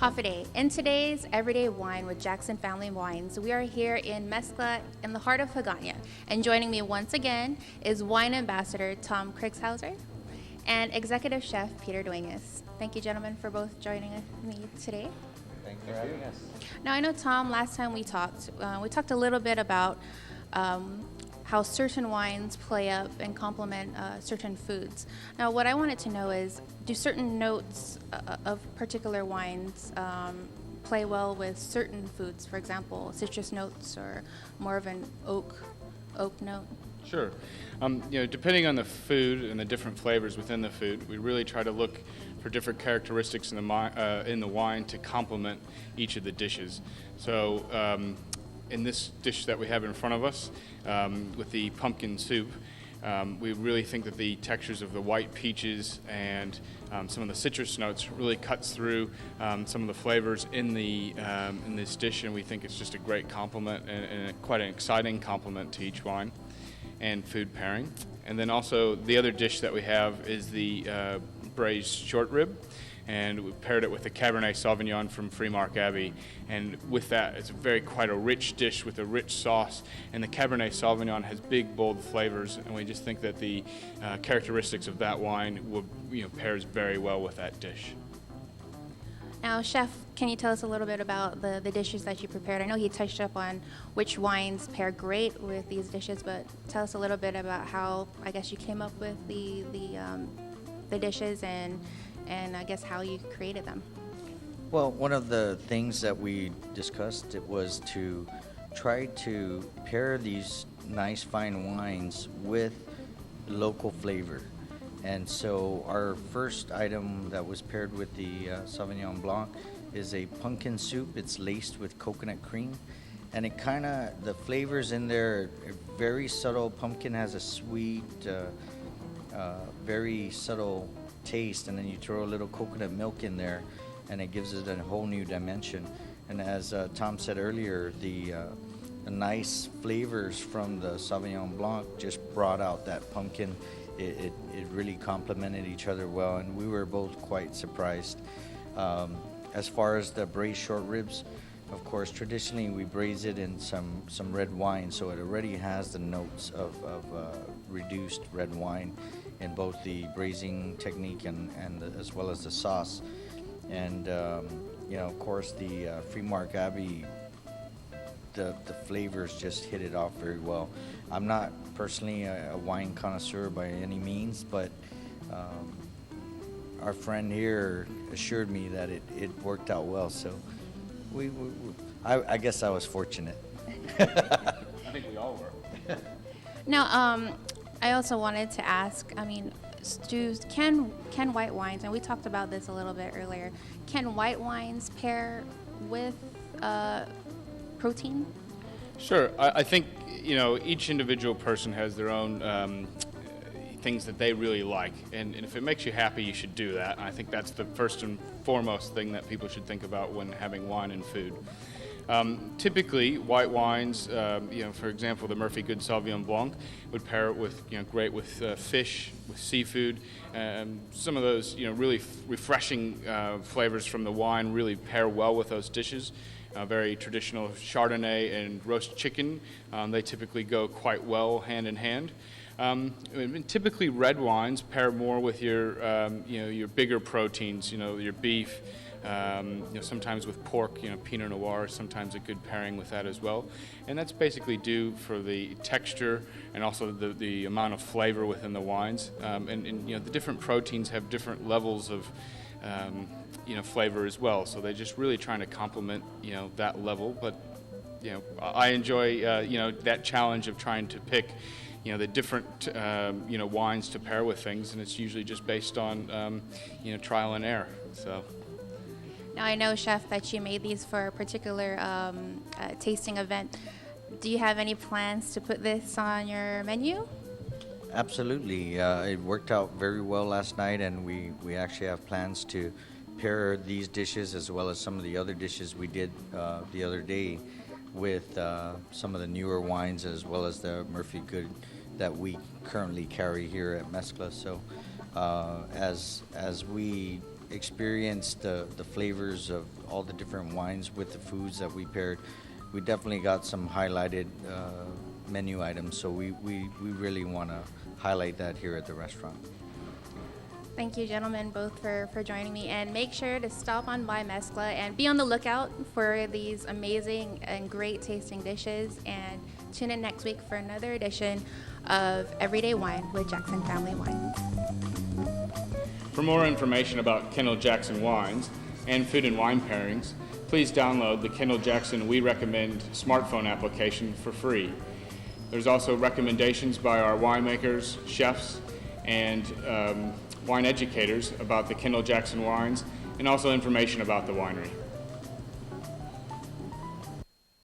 Hoffaday. In today's Everyday Wine with Jackson Family Wines, we are here in Mezcla in the heart of Hagåtña. And joining me once again is Wine Ambassador Tom Krigshauser and Executive Chef Peter Dueñas. Thank you, gentlemen, for both joining me today. Thanks for having us. Now, I know, Tom, last time we talked a little bit about how certain wines play up and complement certain foods. Now, what I wanted to know is, do certain notes of particular wines play well with certain foods? For example, citrus notes or more of an oak note? Sure. Depending on the food and the different flavors within the food, we really try to look for different characteristics in the wine to complement each of the dishes. So in this dish that we have in front of us, with the pumpkin soup, we really think that the textures of the white peaches and some of the citrus notes really cuts through some of the flavors in this dish, and we think it's just a great complement and quite an exciting complement to each wine and food pairing. And then also the other dish that we have is the braised short rib, and we paired it with the Cabernet Sauvignon from Freemark Abbey. And with that, it's quite a rich dish with a rich sauce. And the Cabernet Sauvignon has big, bold flavors, and we just think that the characteristics of that wine pairs very well with that dish. Now, Chef, can you tell us a little bit about the dishes that you prepared? I know he touched up on which wines pair great with these dishes, but tell us a little bit about how, I guess, you came up with the dishes and I guess how you created them. Well, one of the things that we discussed was to try to pair these nice fine wines with local flavor. And so our first item that was paired with the Sauvignon Blanc is a pumpkin soup. It's laced with coconut cream. And the flavors in there are very subtle. Pumpkin has a sweet, very subtle taste, and then you throw a little coconut milk in there, and it gives it a whole new dimension. And as Tom said earlier, the nice flavors from the Sauvignon Blanc just brought out that pumpkin. It really complemented each other well, and we were both quite surprised. As far as the braised short ribs, of course, traditionally we braise it in some red wine, so it already has the notes of reduced red wine in both the braising technique and as well as the sauce. And of course, the Freemark Abbey, the flavors just hit it off very well. I'm not personally a wine connoisseur by any means, but our friend here assured me that it worked out well. So I guess I was fortunate. I think we all were. Now, I also wanted to ask, can white wines, and we talked about this a little bit earlier, can white wines pair with protein? Sure. I think, each individual person has their own things that they really like. And if it makes you happy, you should do that. And I think that's the first and foremost thing that people should think about when having wine and food. Typically, white wines, for example, the Murphy Good Sauvignon Blanc would pair with, great with fish, with seafood. Some of those, really refreshing flavors from the wine really pair well with those dishes. Very traditional Chardonnay and roast chicken, they typically go quite well hand in hand. Typically, red wines pair more with your bigger proteins, your beef. Sometimes with pork, Pinot Noir is sometimes a good pairing with that as well. And that's basically due for the texture and also the amount of flavor within the wines. And the different proteins have different levels of flavor as well. So they're just really trying to complement, that level. But, I enjoy, that challenge of trying to pick the different, wines to pair with things, and it's usually just based on, trial and error. So. Now, I know, Chef, that you made these for a particular tasting event. Do you have any plans to put this on your menu? Absolutely. It worked out very well last night, and we actually have plans to pair these dishes as well as some of the other dishes we did the other day with some of the newer wines as well as the Murphy Good that we currently carry here at Mezcla. So as we experienced the flavors of all the different wines with the foods that we paired, we definitely got some highlighted menu items. So we really want to highlight that here at the restaurant. Thank you, gentlemen, both for joining me. And make sure to stop on by Mezcla and be on the lookout for these amazing and great tasting dishes. And tune in next week for another edition of Everyday Wine with Jackson Family Wine. For more information about Kendall Jackson wines and food and wine pairings, please download the Kendall Jackson We Recommend smartphone application for free. There's also recommendations by our winemakers, chefs, and wine educators about the Kendall Jackson wines, and also information about the winery.